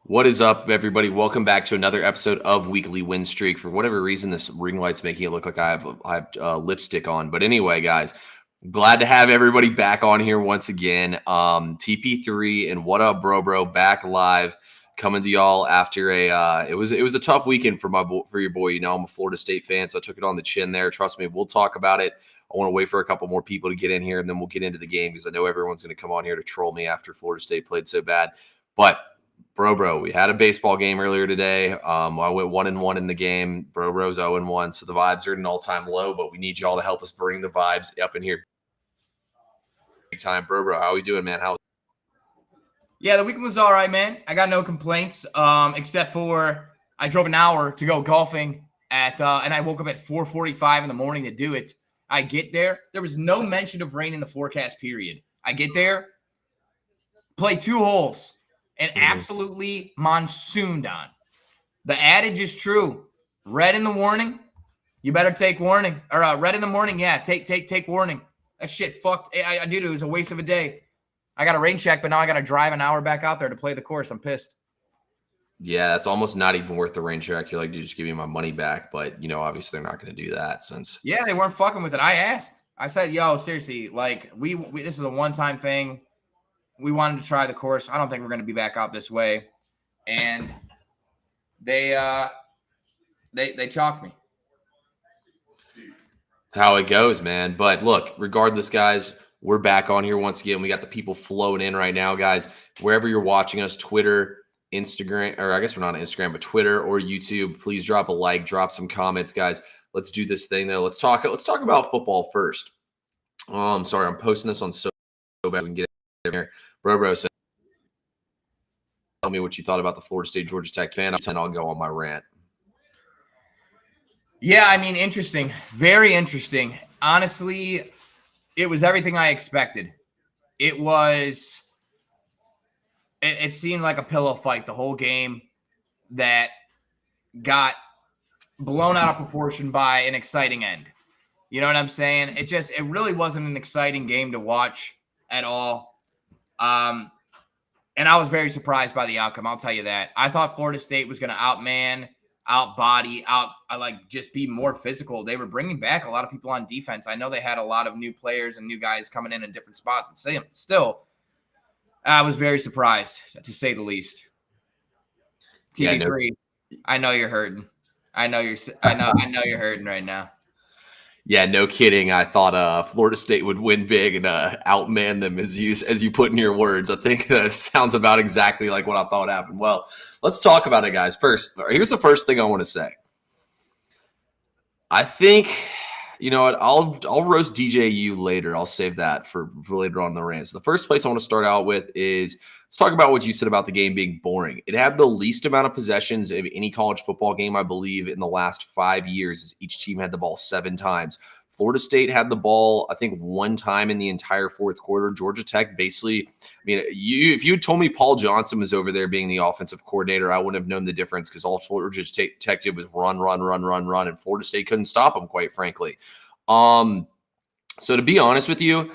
What is up, everybody? Welcome back to another episode of Weekly Win Streak. For whatever reason, this ring light's making it look like I have lipstick on. But anyway, guys, glad to have everybody back on here once again. TP3 and what up, bro? Back live, coming to y'all after it was a tough weekend for your boy. You know, I'm a Florida State fan, so I took it on the chin there. Trust me, we'll talk about it. I want to wait for a couple more people to get in here, and then we'll get into the game because I know everyone's going to come on here to troll me after Florida State played so bad. But Bro, we had a baseball game earlier today. I went 1-1 in the game. Bro's 0-1, so the vibes are at an all-time low, but we need y'all to help us bring the vibes up in here. Big time. Bro, how are we doing, man? Yeah, the weekend was all right, man. I got no complaints, except for I drove an hour to go golfing and I woke up at 4:45 in the morning to do it. I get there. There was no mention of rain in the forecast, period. I get there, play 2 holes, and absolutely monsooned on. The adage is true. Red in the warning, you better take warning. Or red in the morning, yeah, take warning. That shit fucked. I did. It was a waste of a day. I got a rain check, but now I got to drive an hour back out there to play the course. I'm pissed. Yeah, that's almost not even worth the rain check. You're like, dude, just give me my money back. But, you know, obviously they're not going to do that since. Yeah, they weren't fucking with it. I asked. I said, yo, seriously, like, we this is a one-time thing. We wanted to try the course. I don't think we're going to be back out this way. And they chalked me. That's how it goes, man. But look, regardless, guys, we're back on here once again. We got the people flowing in right now, guys. Wherever you're watching us, Twitter, Instagram, or I guess we're not on Instagram, but Twitter or YouTube, please drop a like, drop some comments, guys. Let's do this thing though. Let's talk about football first. Sorry, I'm posting this on so bad we can get in here. Bro, so tell me what you thought about the Florida State Georgia Tech fan, and I'll go on my rant. Yeah, I mean, interesting. Very interesting. Honestly, it was everything I expected. It seemed like a pillow fight the whole game that got blown out of proportion by an exciting end. You know what I'm saying? It really wasn't an exciting game to watch at all. And I was very surprised by the outcome. I'll tell you that. I thought Florida State was going to outbody, just be more physical. They were bringing back a lot of people on defense. I know they had a lot of new players and new guys coming in different spots, but still, I was very surprised, to say the least. TV3, I know you're hurting. I know you're hurting right now. Yeah, no kidding. I thought Florida State would win big and outman them, as you put in your words. I think that sounds about exactly like what I thought happened. Well, let's talk about it, guys. First, here's the first thing I want to say. I think, you know what, I'll roast DJU later. I'll save that for later on in the rant. So the first place I want to start out with is let's talk about what you said about the game being boring. It had the least amount of possessions of any college football game, I believe, in the last 5 years, as each team had the ball 7 times. Florida State had the ball, I think, 1 time in the entire fourth quarter. Georgia Tech basically, I mean, if you had told me Paul Johnson was over there being the offensive coordinator, I wouldn't have known the difference because all Georgia Tech did was run, and Florida State couldn't stop them, quite frankly. So to be honest with you,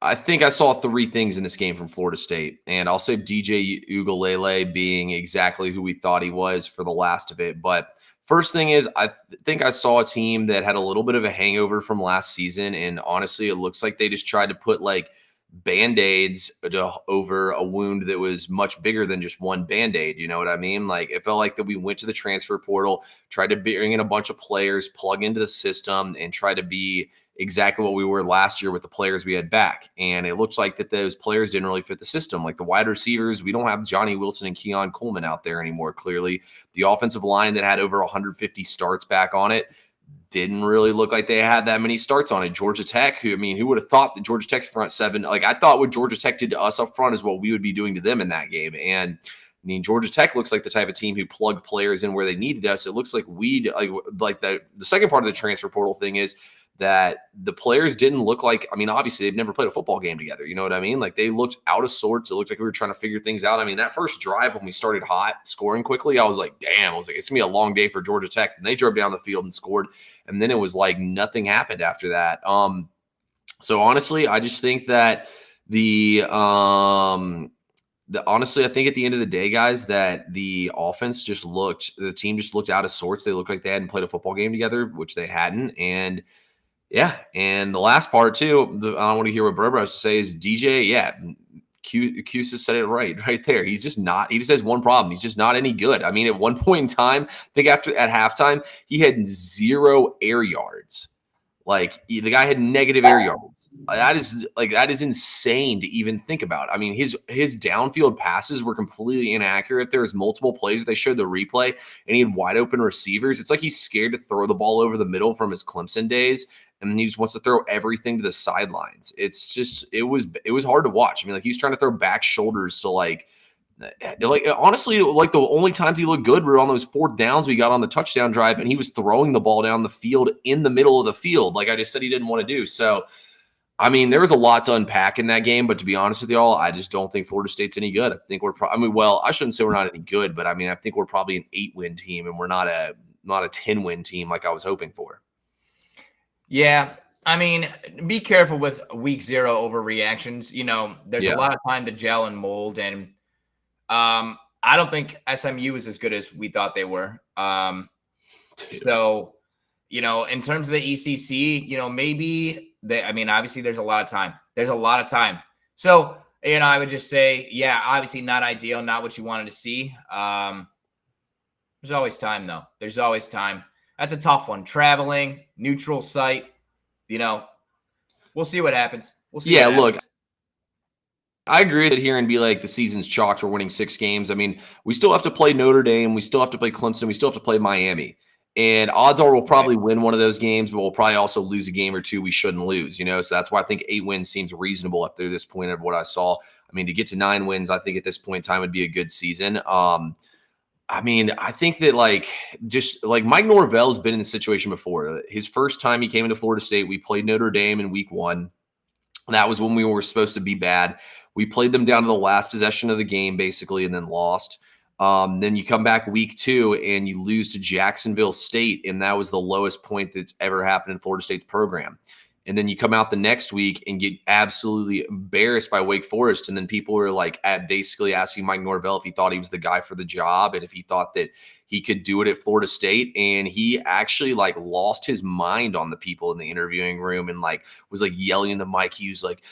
I think I saw 3 things in this game from Florida State, and I'll say DJ Uiagalelei being exactly who we thought he was for the last of it. But first thing is, I think I saw a team that had a little bit of a hangover from last season, and honestly, it looks like they just tried to put like Band-Aids over a wound that was much bigger than just one Band-Aid. You know what I mean? Like, it felt like that we went to the transfer portal, tried to bring in a bunch of players, plug into the system, and try to be exactly what we were last year with the players we had back. And it looks like that those players didn't really fit the system. Like the wide receivers, we don't have Johnny Wilson and Keon Coleman out there anymore, clearly. The offensive line that had over 150 starts back on it didn't really look like they had that many starts on it. Georgia Tech, who would have thought that Georgia Tech's front 7, like I thought what Georgia Tech did to us up front is what we would be doing to them in that game. And I mean, Georgia Tech looks like the type of team who plugged players in where they needed us. It looks like the second part of the transfer portal thing is that the players didn't look like, I mean, obviously they've never played a football game together. You know what I mean? Like they looked out of sorts. It looked like we were trying to figure things out. I mean, that first drive when we started hot scoring quickly, I was like, damn, it's going to be a long day for Georgia Tech. And they drove down the field and scored. And then it was like nothing happened after that. So honestly, I just think that the honestly, I think at the end of the day, guys, that the team just looked out of sorts. They looked like they hadn't played a football game together, which they hadn't. And yeah, and the last part too, I want to hear what Berber has to say is DJ. Yeah, Q said it right there. He just has one problem. He's just not any good. I mean, at one point in time, I think at halftime, he had 0 air yards. Like the guy had negative air yards. That is insane to even think about. I mean, his downfield passes were completely inaccurate. There was multiple plays. They showed the replay, and he had wide open receivers. It's like he's scared to throw the ball over the middle from his Clemson days, and he just wants to throw everything to the sidelines. It's just it was hard to watch. I mean, like he was trying to throw back shoulders to like honestly, like the only times he looked good were on those 4th downs we got on the touchdown drive, and he was throwing the ball down the field in the middle of the field, like I just said he didn't want to do. So, I mean, there was a lot to unpack in that game, but to be honest with y'all, I just don't think Florida State's any good. I think I shouldn't say we're not any good, but I mean, I think we're probably an 8-win team, and we're not a 10-win team like I was hoping for. Yeah. I mean, be careful with week 0 overreactions. You know, there's a lot of time to gel and mold, and I don't think SMU is as good as we thought they were. So, you know, in terms of the ECC, you know, maybe obviously there's a lot of time. So, you know, I would just say, yeah, obviously not ideal, not what you wanted to see. There's always time, though. There's always time. That's a tough one. Traveling, neutral site, you know, we'll see what happens. Look, I agree with it here and be like the season's chalked. We're winning 6 games. I mean, we still have to play Notre Dame. We still have to play Clemson. We still have to play Miami. And odds are we'll probably win one of those games, but we'll probably also lose a game or two we shouldn't lose, you know? So that's why I think 8 wins seems reasonable up to this point of what I saw. I mean, to get to 9 wins, I think at this point in time would be a good season. I mean, I think that Mike Norvell's been in the situation before. His first time he came into Florida State, we played Notre Dame in week 1. That was when we were supposed to be bad. We played them down to the last possession of the game, basically, and then lost. Then you come back week 2 and you lose to Jacksonville State, and that was the lowest point that's ever happened in Florida State's program. And then you come out the next week and get absolutely embarrassed by Wake Forest, and then people were like basically asking Mike Norvell if he thought he was the guy for the job and if he thought that he could do it at Florida State. And he actually lost his mind on the people in the interviewing room and was yelling in the mic. He's like,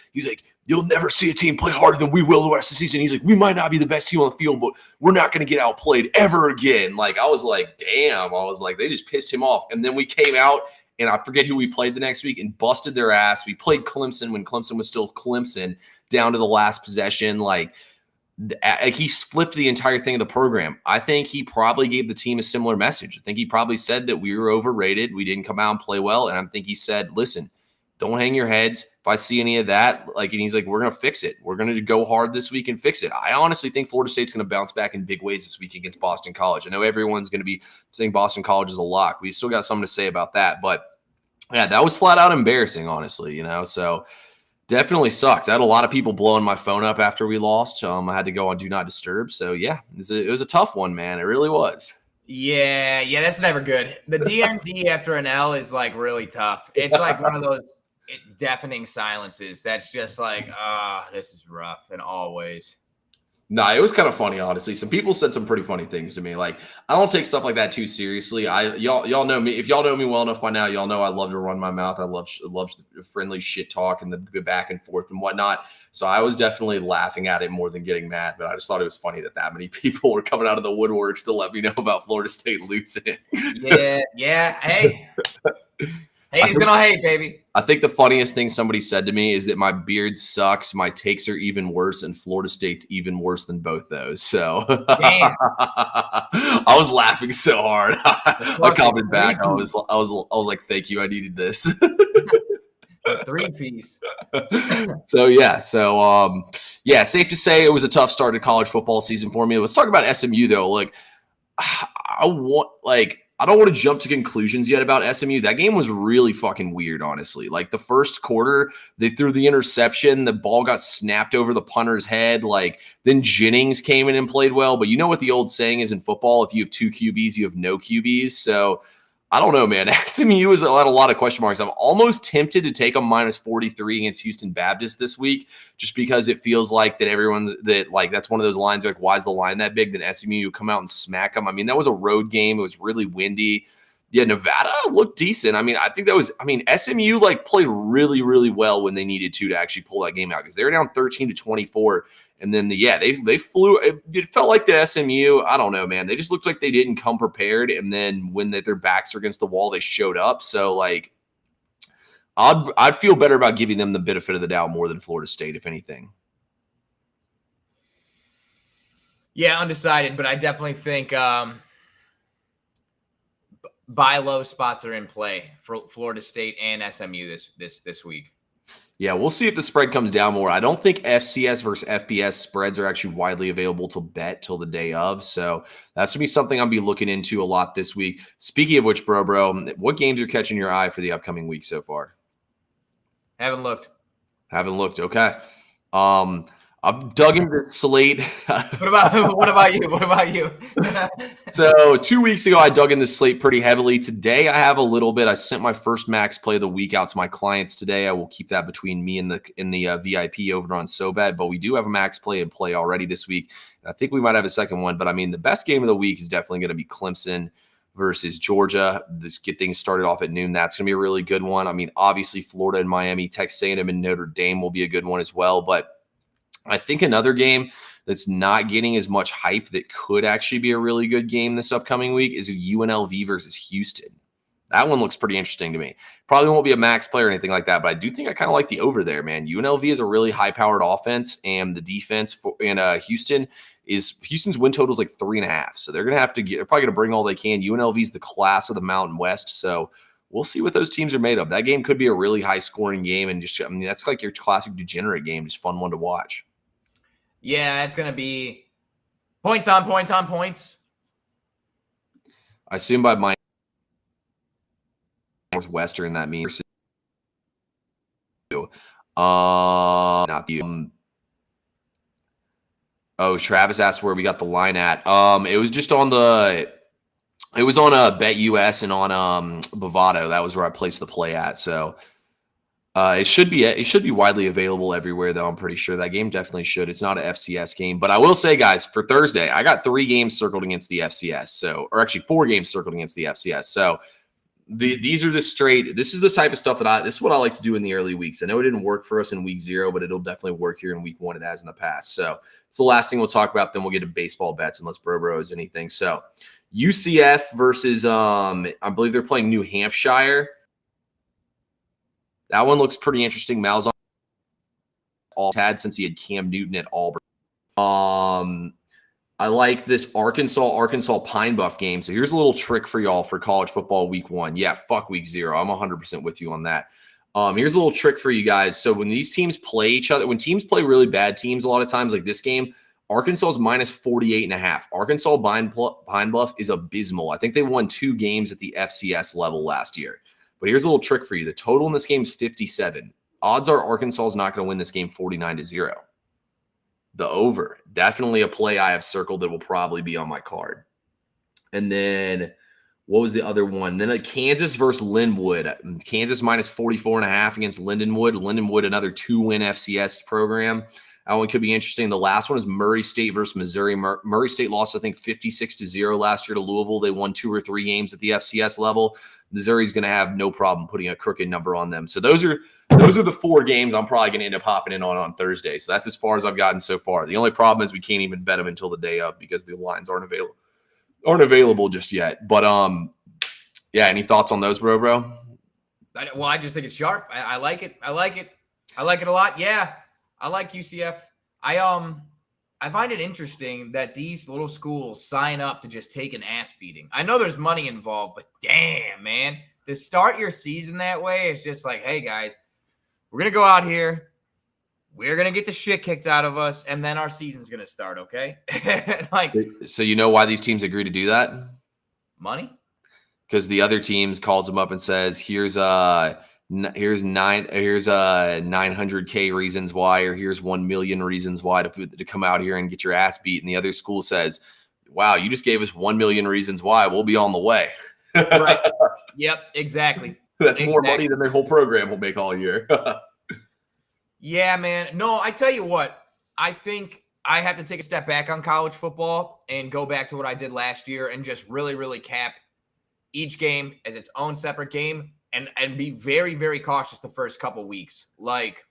you'll never see a team play harder than we will the rest of the season. He's like, we might not be the best team on the field, but we're not going to get outplayed ever again. I was like, damn. I was like, they just pissed him off. And then we came out, and I forget who we played the next week, and busted their ass. We played Clemson when Clemson was still Clemson down to the last possession. He flipped the entire thing of the program. I think he probably gave the team a similar message. I think he probably said that we were overrated. We didn't come out and play well. And I think he said, listen, don't hang your heads. If I see any of that, and he's like, we're going to fix it. We're going to go hard this week and fix it. I honestly think Florida State's going to bounce back in big ways this week against Boston College. I know everyone's going to be saying Boston College is a lock. We still got something to say about that. But yeah, that was flat out embarrassing, honestly, you know, so definitely sucked. I had a lot of people blowing my phone up after we lost. I had to go on Do Not Disturb. So yeah, it was a tough one, man. It really was. Yeah, that's never good. The DND after an L is really tough. It's one of those deafening silences that's just this is rough and always. Nah, it was kind of funny, honestly. Some people said some pretty funny things to me. I don't take stuff like that too seriously. Y'all know me. If y'all know me well enough by now, y'all know I love to run my mouth. I love the friendly shit talk and the back and forth and whatnot. So I was definitely laughing at it more than getting mad. But I just thought it was funny that many people were coming out of the woodworks to let me know about Florida State losing. Yeah. Hey. Haters gonna hate, baby. I think the funniest thing somebody said to me is that my beard sucks, my takes are even worse, and Florida State's even worse than both those. So damn. I was laughing so hard. I commented back. I was like, thank you. I needed this. A 3-piece. So safe to say it was a tough start to college football season for me. Let's talk about SMU though. I don't want to jump to conclusions yet about SMU. That game was really fucking weird, honestly. The first quarter, they threw the interception. The ball got snapped over the punter's head. Then Jennings came in and played well. But you know what the old saying is in football? If you have 2 QBs, you have no QBs. So I don't know, man. SMU is at a lot of question marks. I'm almost tempted to take them minus 43 against Houston Baptist this week, just because it feels like that's one of those lines like, why is the line that big? Then SMU come out and smack them. I mean, that was a road game. It was really windy. Yeah, Nevada looked decent. I mean, SMU played really, really well when they needed to actually pull that game out, because they were down 13-24. And then they flew. It felt like the SMU, I don't know, man. They just looked like they didn't come prepared. And then when their backs are against the wall, they showed up. So I'd feel better about giving them the benefit of the doubt more than Florida State, if anything. Yeah, undecided, but I definitely think buy low spots are in play for Florida State and SMU this week. Yeah, we'll see if the spread comes down more. I don't think FCS versus FBS spreads are actually widely available to bet till the day of. So that's going to be something I'll be looking into a lot this week. Speaking of which, bro, what games are catching your eye for the upcoming week so far? Haven't looked. Okay. I've dug into the slate. What about you? So 2 weeks ago, I dug in the slate pretty heavily. Today, I have a little bit. I sent my first max play of the week out to my clients today. I will keep that between me and the VIP over on SoBet. But we do have a max play in play already this week. And I think we might have a second one. But I mean, the best game of the week is definitely going to be Clemson versus Georgia. Let's get things started off at noon. That's going to be a really good one. I mean, obviously, Florida and Miami, Texas A&M and Notre Dame will be a good one as well. But I think another game that's not getting as much hype that could actually be a really good game this upcoming week is UNLV versus Houston. That one looks pretty interesting to me. Probably won't be a max play or anything like that, but I do think I kind of like the over there, man. UNLV is a really high-powered offense, and the defense Houston's win total is like 3.5. So they're probably going to bring all they can. UNLV is the class of the Mountain West, so we'll see what those teams are made of. That game could be a really high-scoring game, and that's like your classic degenerate game, just fun one to watch. Yeah, it's going to be points on points on points. I assume by my Northwestern, that means not the Travis asked where we got the line at. It was just on Bet US and on Bovado. That was where I placed the play at. So it should be widely available everywhere, though. I'm pretty sure that game definitely should. It's not an FCS game, but I will say, guys, for Thursday, I got 3 games circled against the FCS. Or actually 4 games circled against the FCS. So this is the type of stuff this is what I like to do in the early weeks. I know it didn't work for us in week 0, but it'll definitely work here in week 1. It has in the past. So it's the last thing we'll talk about. Then we'll get to baseball bets unless Bro has anything. So UCF versus I believe they're playing New Hampshire. That one looks pretty interesting. Malzahn all had since he had Cam Newton at Auburn. I like this Arkansas Pine Bluff game. So here's a little trick for y'all for college football week 1. Yeah, fuck week 0. I'm 100% with you on that. Here's a little trick for you guys. So when these teams play each other, when teams play really bad teams, a lot of times like this game, Arkansas is minus 48.5. Arkansas Pine Bluff is abysmal. I think they won 2 games at the FCS level last year. But here's a little trick for you. The total in this game is 57. Odds are Arkansas is not going to win this game 49-0. The over. Definitely a play I have circled that will probably be on my card. And then what was the other one? Then a Kansas versus Linwood. Kansas minus 44.5 against Lindenwood. Lindenwood, another 2-win FCS program. That one could be interesting. The last one is Murray State versus Missouri. Murray State lost, I think, 56-0 last year to Louisville. They won 2 or 3 games at the FCS level. Missouri's going to have no problem putting a crooked number on them. So those are the 4 games I'm probably going to end up hopping in on Thursday. So that's as far as I've gotten so far. The only problem is we can't even bet them until the day of because the lines aren't available just yet. But yeah, any thoughts on those, bro? Well, I just think it's sharp. I like it. I like it a lot. Yeah, I like UCF. I find it interesting that these little schools sign up to just take an ass beating. I know there's money involved, but damn, man, to start your season that way, it's just like, hey, guys, we're going to go out here. We're going to get the shit kicked out of us, and then our season's going to start, okay? So you know why these teams agree to do that? Money? Because the other teams calls them up and says, here's 900K reasons why, or here's 1 million reasons why to come out here and get your ass beat. And the other school says, wow, you just gave us 1 million reasons why. We'll be on the way. Right. Yep, exactly. That's more money than their whole program will make all year. Yeah, man. No, I tell you what, I think I have to take a step back on college football and go back to what I did last year and just really, really cap each game as its own separate game and be very, very cautious the first couple weeks. Like,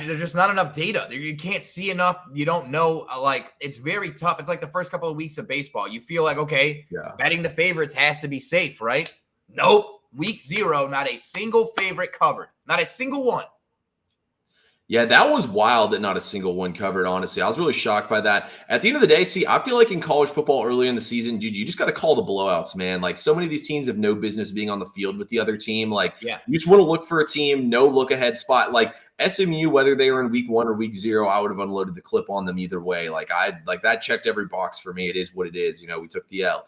there's just not enough data. You can't see enough. You don't know. Like, it's very tough. It's like the first couple of weeks of baseball. You feel like, okay, betting the favorites has to be safe, right? Nope. Week 0, not a single favorite covered. Not a single one. Yeah, that was wild that not a single one covered, honestly. I was really shocked by that. At the end of the day, see, I feel like in college football early in the season, dude, you just got to call the blowouts, man. Like, so many of these teams have no business being on the field with the other team. Like, you just want to look for a team, no look-ahead spot. Like, SMU, whether they were in week 1 or week 0, I would have unloaded the clip on them either way. Like, that checked every box for me. It is what it is. You know, we took the L.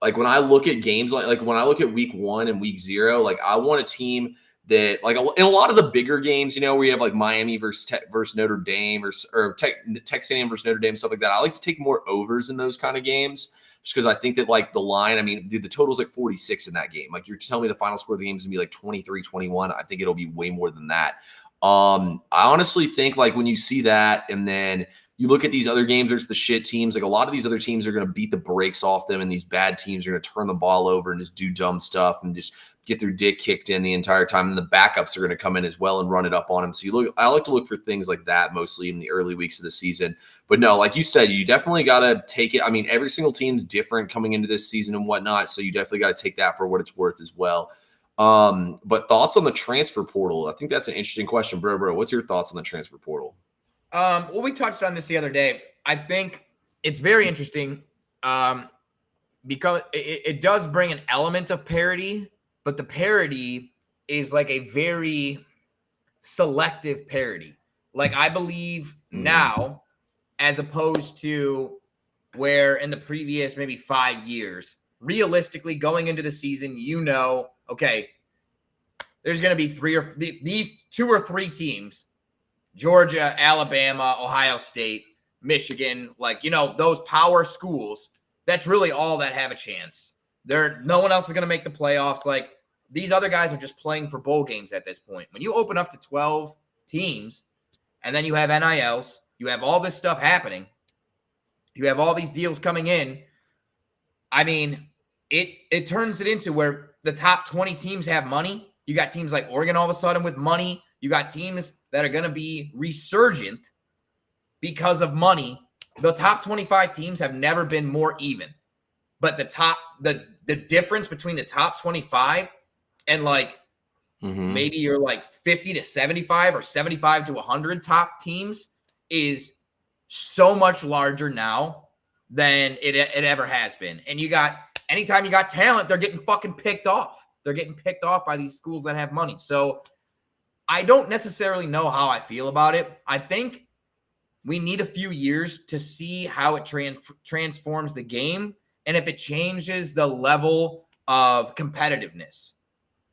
Like, when I look at games, like when I look at week 1 and week 0, like, I want a team – that, like, in a lot of the bigger games, you know, where you have like Miami versus Notre Dame or Texas A&M versus Notre Dame, stuff like that. I like to take more overs in those kind of games just because I think that, like, the line, I mean, dude, the total's like 46 in that game. Like, you're telling me the final score of the game is going to be like 23-21. I think it'll be way more than that. I honestly think, like, when you see that and then you look at these other games, there's the shit teams. Like, a lot of these other teams are going to beat the brakes off them, and these bad teams are going to turn the ball over and just do dumb stuff and just get their dick kicked in the entire time. And the backups are going to come in as well and run it up on them. So I like to look for things like that mostly in the early weeks of the season. But no, like you said, you definitely got to take it. I mean, every single team's different coming into this season and whatnot. So you definitely got to take that for what it's worth as well. But thoughts on the transfer portal? I think that's an interesting question, bro. What's your thoughts on the transfer portal? Well, we touched on this the other day. I think it's very interesting because it does bring an element of parity, but the parity is like a very selective parity. Like, I believe now, as opposed to where in the previous maybe 5 years, realistically going into the season, you know, okay, there's going to be these 2 or 3 teams, Georgia, Alabama, Ohio State, Michigan, like, you know, those power schools, that's really all that have a chance. No one else is going to make the playoffs. Like, these other guys are just playing for bowl games at this point. When you open up to 12 teams and then you have NILs, you have all this stuff happening, you have all these deals coming in, I mean, it turns it into where the top 20 teams have money. You got teams like Oregon all of a sudden with money. You got teams that are going to be resurgent because of money. The top 25 teams have never been more even. But the difference between the top 25 and like maybe you're like 50 to 75 or 75 to 100 top teams is so much larger now than it ever has been. And anytime you got talent, they're getting fucking picked off. They're getting picked off by these schools that have money. So I don't necessarily know how I feel about it. I think we need a few years to see how it transforms the game and if it changes the level of competitiveness.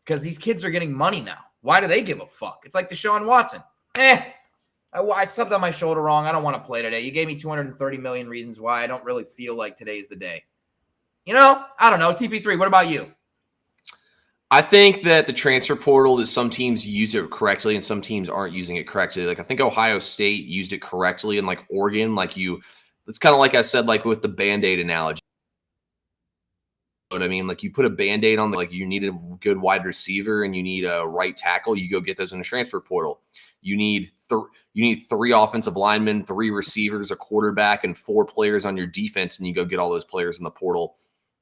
Because these kids are getting money now. Why do they give a fuck? It's like Deshaun Watson. I slept on my shoulder wrong. I don't want to play today. You gave me 230 million reasons why. I don't really feel like today's the day. You know, I don't know. TP3, what about you? I think that the transfer portal is some teams use it correctly and some teams aren't using it correctly. Like, I think Ohio State used it correctly, and like Oregon, like it's kind of like I said, like with the Band-Aid analogy. You know what I mean? Like, you put a Band-Aid on, like, you need a good wide receiver and you need a right tackle, you go get those in the transfer portal. You need 3 offensive linemen, 3 receivers, a quarterback, and 4 players on your defense, and you go get all those players in the portal.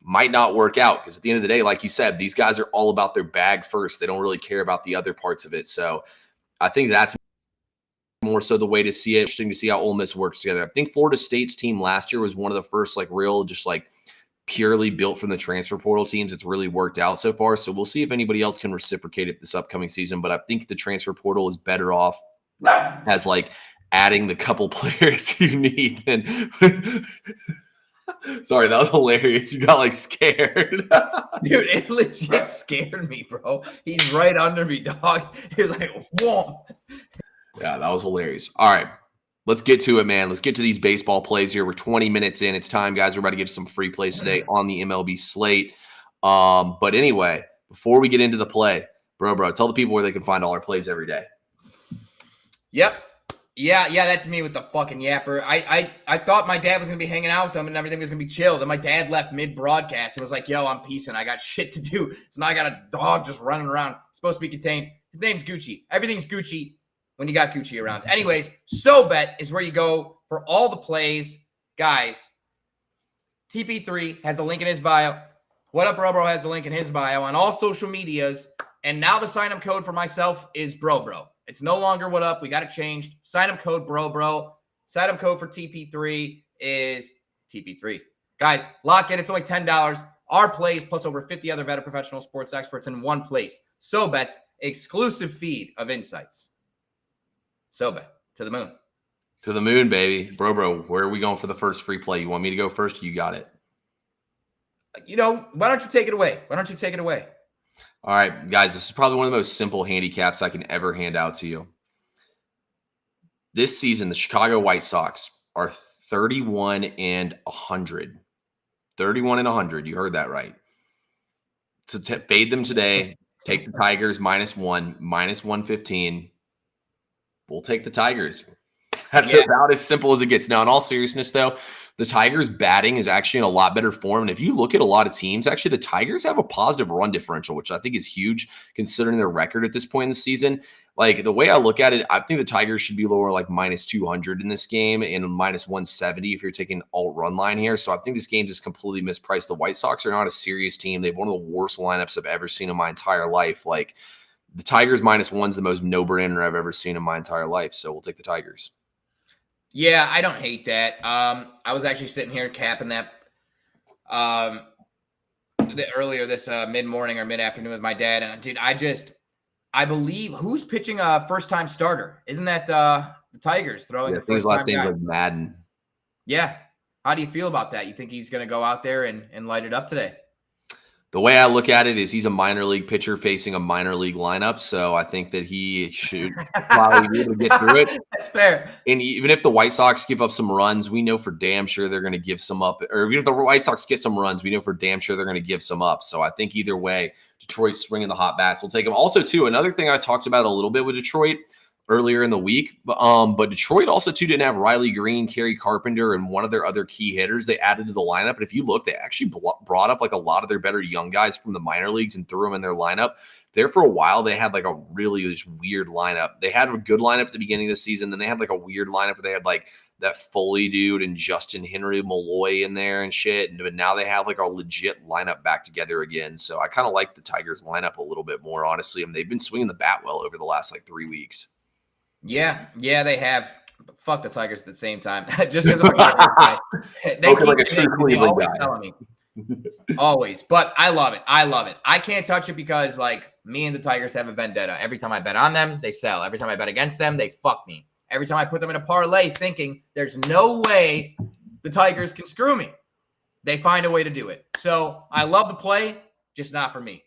Might not work out because at the end of the day, like you said, these guys are all about their bag first. They don't really care about the other parts of it. So I think that's more so the way to see it. Interesting to see how Ole Miss works together. I think Florida State's team last year was one of the first, like, real, just like purely built from the transfer portal teams. It's really worked out so far. So we'll see if anybody else can reciprocate it this upcoming season. But I think the transfer portal is better off as like adding the couple players you need than Sorry, that was hilarious. You got like scared. Dude, it legit scared me, bro. He's right under me, dog. He's like, whoa. Yeah, that was hilarious. All right. Let's get to it, man. Let's get to these baseball plays here. We're 20 minutes in. It's time, guys. We're about to get to some free plays today on the MLB slate. But anyway, before we get into the play, bro, tell the people where they can find all our plays every day. Yep. Yeah, that's me with the fucking yapper. I thought my dad was going to be hanging out with them and everything was going to be chill. Then my dad left mid-broadcast and was like, yo, I'm peacing. I got shit to do. So now I got a dog just running around. It's supposed to be contained. His name's Gucci. Everything's Gucci when you got Gucci around. Anyways, SoBet is where you go for all the plays. Guys, TP3 has the link in his bio. What Up Bro has the link in his bio on all social medias. And now the sign-up code for myself is Bro. It's no longer What Up. We got it changed. Sign-up code Bro. Sign-up code for TP3 is TP3. Guys, lock in. It's only $10. Our plays plus over 50 other veteran professional sports experts in one place. SoBet's exclusive feed of insights. SoBet, to the moon. To the moon, baby. Bro, where are we going for the first free play? You want me to go first? You got it. Why don't you take it away? All right, guys, this is probably one of the most simple handicaps I can ever hand out to you. This season, the Chicago White Sox are 31-100. 31-100. You heard that right. So fade them today. Take the Tigers -1, -115. We'll take the Tigers. That's about as simple as it gets. Now, in all seriousness, though, the Tigers' batting is actually in a lot better form. And if you look at a lot of teams, actually, the Tigers have a positive run differential, which I think is huge considering their record at this point in the season. Like, the way I look at it, I think the Tigers should be lower, like -200 in this game and -170 if you're taking alt run line here. So I think this game just completely mispriced. The White Sox are not a serious team. They have one of the worst lineups I've ever seen in my entire life. Like, the Tigers -1 is the most no-brainer I've ever seen in my entire life. So we'll take the Tigers. Yeah, I don't hate that. I was actually sitting here capping that earlier this mid-morning or mid-afternoon with my dad. And, dude, I believe – who's pitching a first-time starter? Isn't that the Tigers throwing the first-time guy? Like Madden. Yeah. How do you feel about that? You think he's going to go out there and light it up today? The way I look at it is he's a minor league pitcher facing a minor league lineup, so I think that he should probably be able to get through it. That's fair. And even if the White Sox give up some runs, we know for damn sure they're going to give some up. Or even if the White Sox get some runs, we know for damn sure they're going to give some up. So I think either way, Detroit's swinging the hot bats. We'll take them. Also, too, another thing I talked about a little bit with Detroit earlier in the week, but Detroit also, too, didn't have Riley Green, Kerry Carpenter, and one of their other key hitters they added to the lineup. And if you look, they actually brought up like a lot of their better young guys from the minor leagues and threw them in their lineup. There for a while, they had like a really just weird lineup. They had a good lineup at the beginning of the season. Then they had like a weird lineup where they had like that Foley dude and Justin Henry Malloy in there and shit. But now they have like a legit lineup back together again. So I kind of like the Tigers lineup a little bit more, honestly. I mean, they've been swinging the bat well over the last like 3 weeks. Yeah, they have. But fuck the Tigers at the same time. Just because I'm a guy. They keep like a true Cleveland guy. Telling me. Always. But I love it. I can't touch it because, like, me and the Tigers have a vendetta. Every time I bet on them, they sell. Every time I bet against them, they fuck me. Every time I put them in a parlay thinking there's no way the Tigers can screw me, they find a way to do it. So I love the play, just not for me.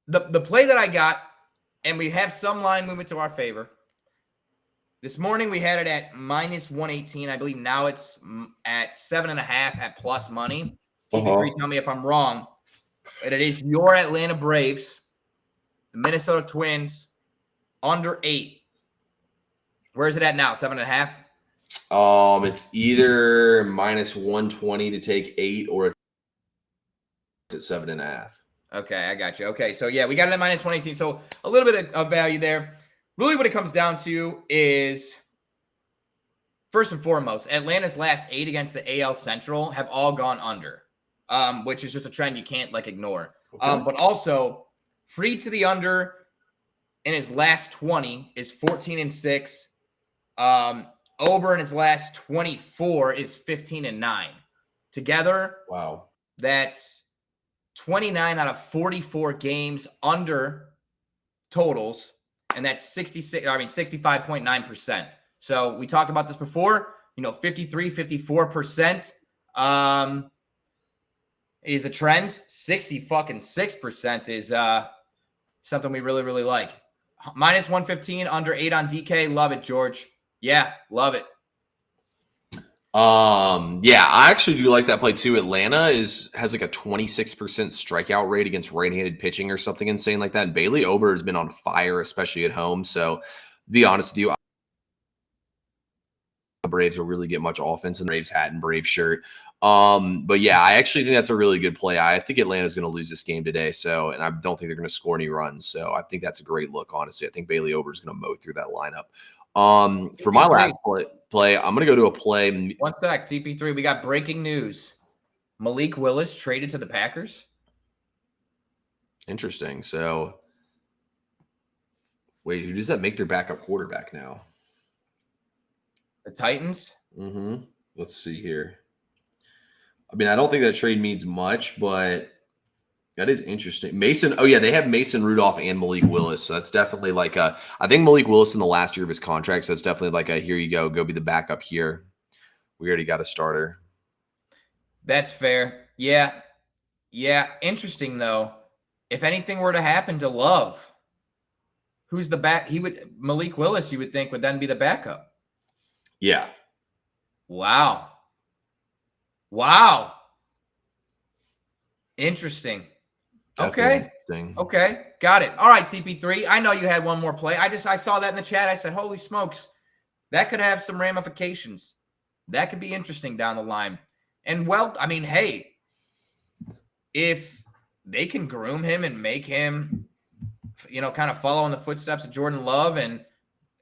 The play that I got, and we have some line movement to our favor. This morning we had it at -118. I believe now it's at 7.5 at plus money. TP3, tell me if I'm wrong. And it is your Atlanta Braves, the Minnesota Twins, under 8. Where is it at now? 7.5? It's either -120 to take 8 or it's at 7.5. Okay, I got you. Okay, so yeah, we got it at -118. So a little bit of value there. Really what it comes down to is, first and foremost, Atlanta's last 8 against the AL Central have all gone under, which is just a trend you can't, like, ignore. Okay. But also, free to the under in his last 20 is 14-6. Ober in his last 24 is 15-9. Together, wow, that's 29 out of 44 games under totals, and that's 65.9%. So we talked about this before, 54% is a trend. 60 fucking 6% is something we really, really like. Minus 115, under 8 on DK. Love it, George. Yeah, love it. Yeah, I actually do like that play too. Atlanta has like a 26% strikeout rate against right-handed pitching or something insane like that. And Bailey Ober has been on fire, especially at home. So, to be honest with you, the Braves will really get much offense in the Braves hat and Brave shirt. But yeah, I actually think that's a really good play. I think Atlanta's going to lose this game today. So, and I don't think they're going to score any runs. So, I think that's a great look. Honestly, I think Bailey Ober is going to mow through that lineup. For my last play, I'm going to go to a play. One sec, TP3. We got breaking news. Malik Willis traded to the Packers. Interesting. So, wait, who does that make their backup quarterback now? The Titans. Let's see here. I mean, I don't think that trade means much, but that is interesting. Mason. Oh yeah, they have Mason Rudolph and Malik Willis. So that's definitely like a. I think Malik Willis in the last year of his contract. So it's definitely like a here you go be the backup here. We already got a starter. That's fair. Yeah. Interesting though. If anything were to happen to Love, who's the back? Malik Willis. You would think would then be the backup. Yeah. Wow. Interesting. Okay. Got it. All right, TP3. I know you had one more play. I saw that in the chat. I said, holy smokes, that could have some ramifications. That could be interesting down the line. And well, I mean, hey, if they can groom him and make him, kind of follow in the footsteps of Jordan Love, and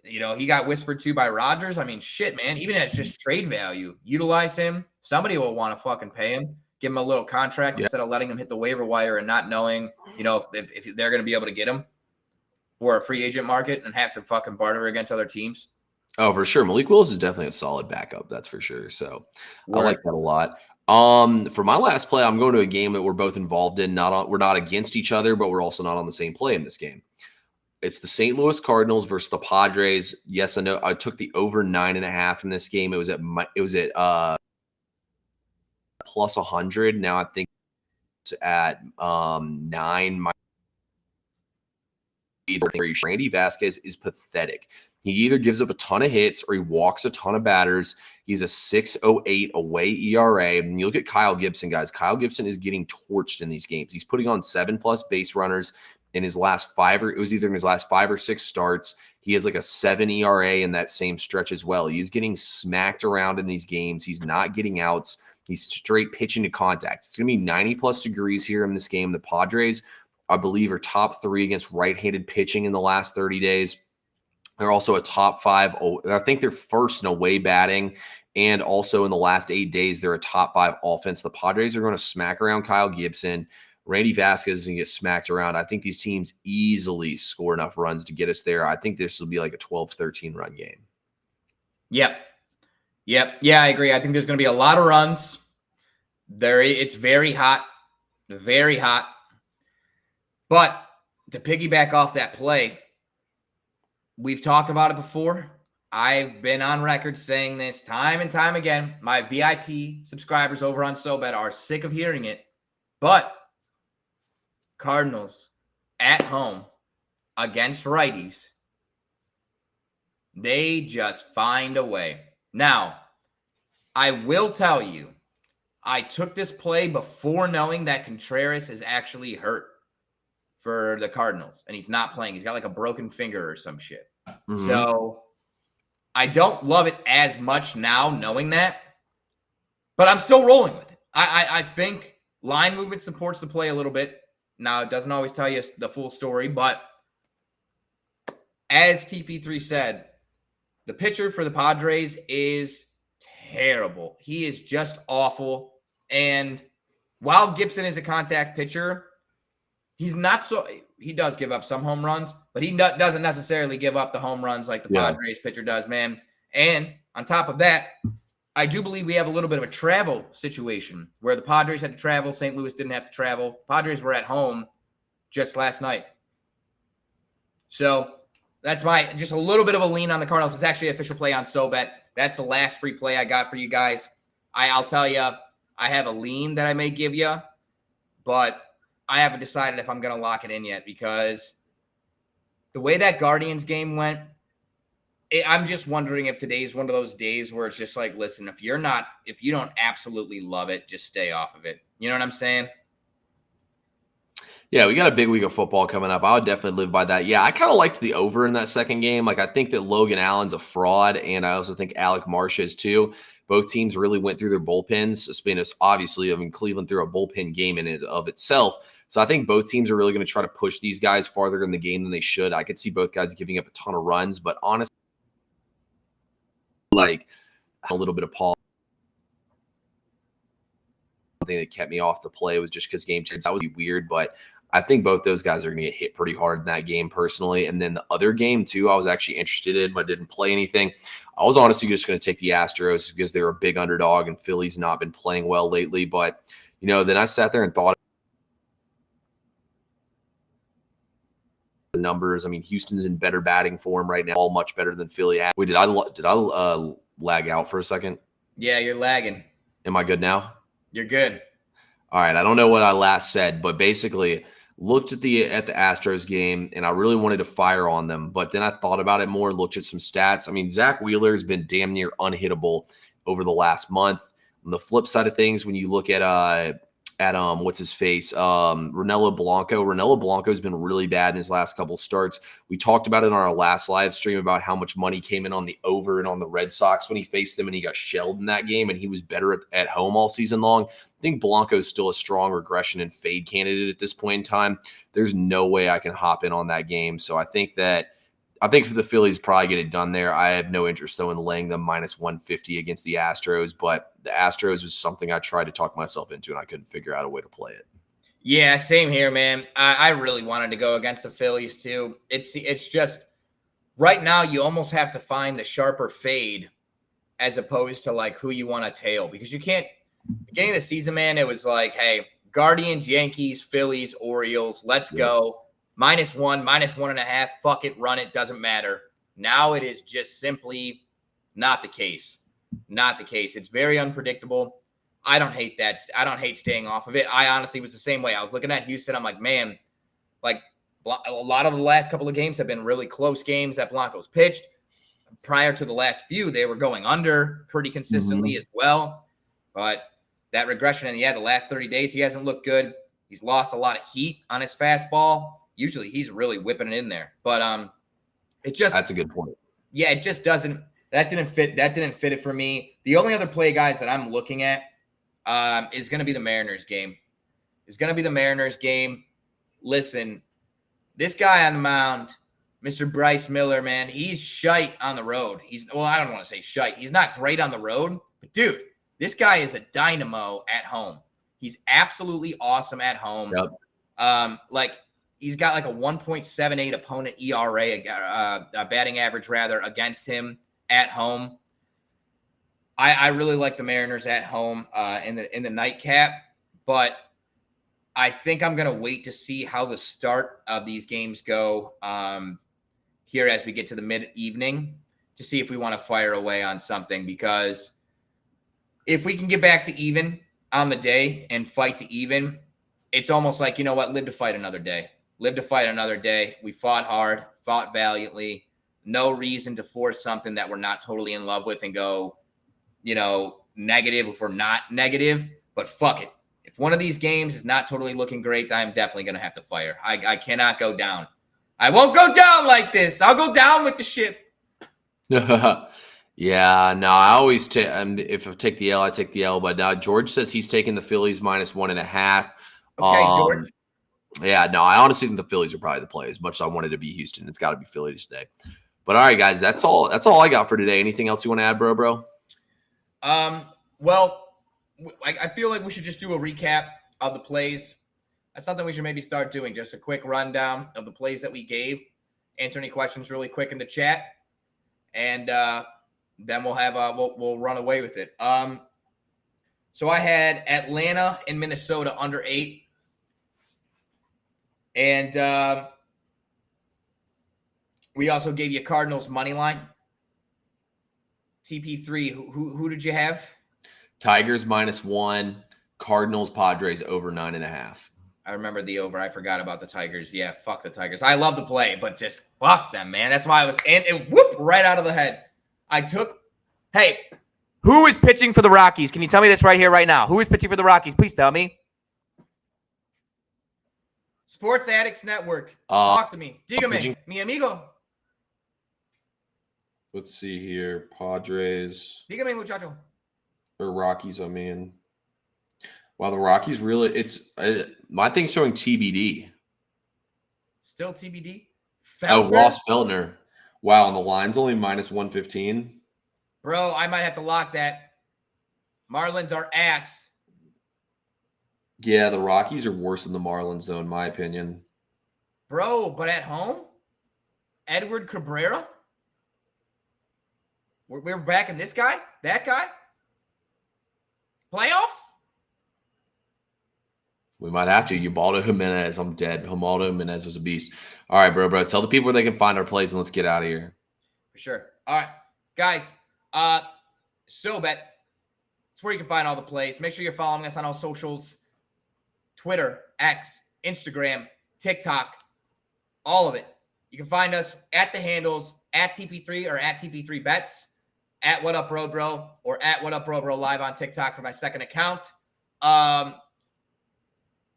he got whispered to by Rodgers. I mean, shit, man, even as just trade value, utilize him. Somebody will want to fucking pay him. Give him a little contract instead of letting him hit the waiver wire and not knowing, if they're going to be able to get him or a free agent market and have to fucking barter against other teams. Oh, for sure. Malik Willis is definitely a solid backup. That's for sure. So I like that a lot. For my last play, I'm going to a game that we're both involved in. We're not against each other, but we're also not on the same play in this game. It's the St. Louis Cardinals versus the Padres. Yes, I know. I took the over 9.5 in this game. It was at plus 100. Now I think it's at 9. Randy Vasquez is pathetic. He either gives up a ton of hits or he walks a ton of batters. He's a 6.08 away ERA. And you look at Kyle Gibson, guys. Kyle Gibson is getting torched in these games. He's putting on 7+ base runners in his last 5, or it was either in his last 5 or 6 starts. He has like a 7 ERA in that same stretch as well. He's getting smacked around in these games. He's not getting outs. He's straight pitching to contact. It's going to be 90+ degrees here in this game. The Padres, I believe, are top 3 against right-handed pitching in the last 30 days. They're also a top 5. I think they're first in away batting. And also in the last 8 days, they're a top 5 offense. The Padres are going to smack around Kyle Gibson. Randy Vasquez is going to get smacked around. I think these teams easily score enough runs to get us there. I think this will be like a 12-13 run game. Yep. Yeah, I agree. I think there's going to be a lot of runs. It's very hot. Very hot. But to piggyback off that play, we've talked about it before. I've been on record saying this time and time again. My VIP subscribers over on SoBet are sick of hearing it. But Cardinals at home against righties, they just find a way. Now, I will tell you, I took this play before knowing that Contreras is actually hurt for the Cardinals, and he's not playing. He's got like a broken finger or some shit. Mm-hmm. So I don't love it as much now knowing that, but I'm still rolling with it. I think line movement supports the play a little bit. Now, it doesn't always tell you the full story, but as TP3 said, the pitcher for the Padres is terrible. He is just awful. And while Gibson is a contact pitcher, he does give up some home runs, but he doesn't necessarily give up the home runs like the Padres pitcher does, man. And on top of that, I do believe we have a little bit of a travel situation where the Padres had to travel. St. Louis didn't have to travel. Padres were at home just last night. So that's just a little bit of a lean on the Cardinals. It's actually an official play on SoBet. That's the last free play I got for you guys. I'll tell you, I have a lean that I may give you, but I haven't decided if I'm going to lock it in yet because the way that Guardians game went, I'm just wondering if today's one of those days where it's just like, listen, if you don't absolutely love it, just stay off of it. You know what I'm saying? Yeah, we got a big week of football coming up. I would definitely live by that. Yeah, I kind of liked the over in that second game. Like, I think that Logan Allen's a fraud, and I also think Alec Marsh is too. Both teams really went through their bullpens. Obviously, Cleveland threw a bullpen game in and of itself. So I think both teams are really going to try to push these guys farther in the game than they should. I could see both guys giving up a ton of runs, but honestly, like a little bit of pause. Thing that kept me off the play was just because game two, that was weird, but I think both those guys are going to get hit pretty hard in that game personally. And then the other game too, I was actually interested in, but didn't play anything. I was honestly just going to take the Astros because they were a big underdog and Philly's not been playing well lately. But, then I sat there and thought the numbers. I mean, Houston's in better batting form right now, all much better than Philly. Wait, did I lag out for a second? Yeah, you're lagging. Am I good now? You're good. All right. I don't know what I last said, but basically looked at the Astros game and I really wanted to fire on them. But then I thought about it more, looked at some stats. I mean, Zach Wheeler has been damn near unhittable over the last month. On the flip side of things, when you look at what's his face, Ronello Blanco. Ronello Blanco has been really bad in his last couple starts. We talked about it on our last live stream about how much money came in on the over and on the Red Sox when he faced them, and he got shelled in that game, and he was better at home all season long. I think Blanco is still a strong regression and fade candidate at this point in time. There's no way I can hop in on that game. So I think for the Phillies probably get it done there. I have no interest, though, in laying them minus 150 against the Astros, but the Astros was something I tried to talk myself into, and I couldn't figure out a way to play it. Yeah, same here, man. I really wanted to go against the Phillies, too. It's just right now you almost have to find the sharper fade as opposed to, like, who you want to tail, because you can't – beginning of the season, man, it was like, hey, Guardians, Yankees, Phillies, Orioles, let's go. -1, -1.5, fuck it, run it, doesn't matter. Now it is just simply not the case. Not the case. It's very unpredictable. I don't hate that. I don't hate staying off of it. I honestly was the same way. I was looking at Houston. I'm like, man, like a lot of the last couple of games have been really close games that Blanco's pitched. Prior to the last few, they were going under pretty consistently as well. But that regression in the last 30 days, he hasn't looked good. He's lost a lot of heat on his fastball. Usually he's really whipping it in there. But it just – that's a good point. Yeah, it just doesn't – that didn't fit it for me. The only other play, guys, that I'm looking at is going to be the Mariners game. Listen, this guy on the mound, Mr. Bryce Miller, man, he's shite on the road. I don't want to say shite. He's not great on the road. But, dude, this guy is a dynamo at home. He's absolutely awesome at home. Yep. He's got like a 1.78 opponent ERA, a batting average rather, against him at home. I really like the Mariners at home in the nightcap, but I think I'm going to wait to see how the start of these games go here as we get to the mid-evening to see if we want to fire away on something, because if we can get back to even on the day and fight to even, it's almost like, you know what, live to fight another day. Live to fight another day. We fought hard, fought valiantly. No reason to force something that we're not totally in love with and go, negative if we're not negative. But fuck it. If one of these games is not totally looking great, I'm definitely going to have to fire. I cannot go down. I won't go down like this. I'll go down with the ship. Yeah, no, I always take. If I take the L, I take the L. But now George says he's taking the Phillies -1.5. Okay, George. Yeah, no, I honestly think the Phillies are probably the play. As much as I wanted to be Houston, it's got to be Philly today. But all right, guys, that's all I got for today. Anything else you want to add, bro? Well, I feel like we should just do a recap of the plays. That's something we should maybe start doing. Just a quick rundown of the plays that we gave. Answer any questions really quick in the chat, and then we'll have we'll run away with it. So I had Atlanta and Minnesota under 8. And we also gave you Cardinals money line. TP3, who did you have? Tigers -1, Cardinals, Padres over 9.5. I remember the over. I forgot about the Tigers. Yeah, fuck the Tigers. I love the play, but just fuck them, man. That's why I was in. It whooped right out of the head. Hey, who is pitching for the Rockies? Can you tell me this right here, right now? Who is pitching for the Rockies? Please tell me. Sports Addicts Network. Talk to me. Dígame, mi amigo. Let's see here. Padres. Dígame, muchacho. Or Rockies, I mean. Wow, the Rockies really, my thing's showing TBD. Still TBD? Oh, Ross Feltner. Wow, and the line's only minus 115. Bro, I might have to lock that. Marlins are ass. Yeah, the Rockies are worse than the Marlins, though, in my opinion. Bro, but at home? Edward Cabrera? We're backing this guy? That guy? Playoffs? We might have to. Ubaldo Jimenez. I'm dead. Ubaldo Jimenez was a beast. All right, bro. Tell the people where they can find our plays, and let's get out of here. For sure. All right. Guys, SoBet. It's where you can find all the plays. Make sure you're following us on all socials. Twitter, X, Instagram, TikTok, all of it. You can find us at the handles at TP3 or at TP3 Bets, at What Up Bro Bro, or at What Up Bro Bro Live on TikTok for my second account.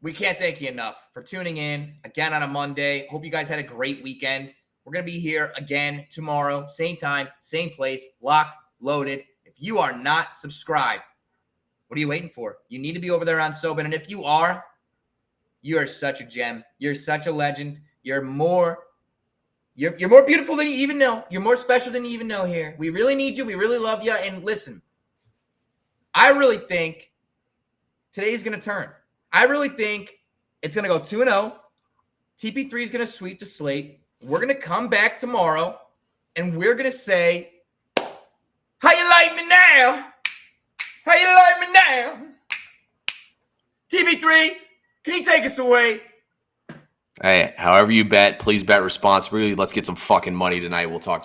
We can't thank you enough for tuning in again on a Monday. Hope you guys had a great weekend. We're going to be here again tomorrow, same time, same place, locked, loaded. If you are not subscribed, what are you waiting for? You need to be over there on SoBet. And if you are such a gem. You're such a legend. You're more beautiful than you even know. You're more special than you even know here. We really need you. We really love you. And listen, I really think today's going to turn. I really think it's going to go 2-0. TP3 is going to sweep the slate. We're going to come back tomorrow, and we're going to say, how you like me now? How you like me now? TP3, can you take us away? Hey, however you bet, please bet responsibly. Let's get some fucking money tonight. We'll talk to you.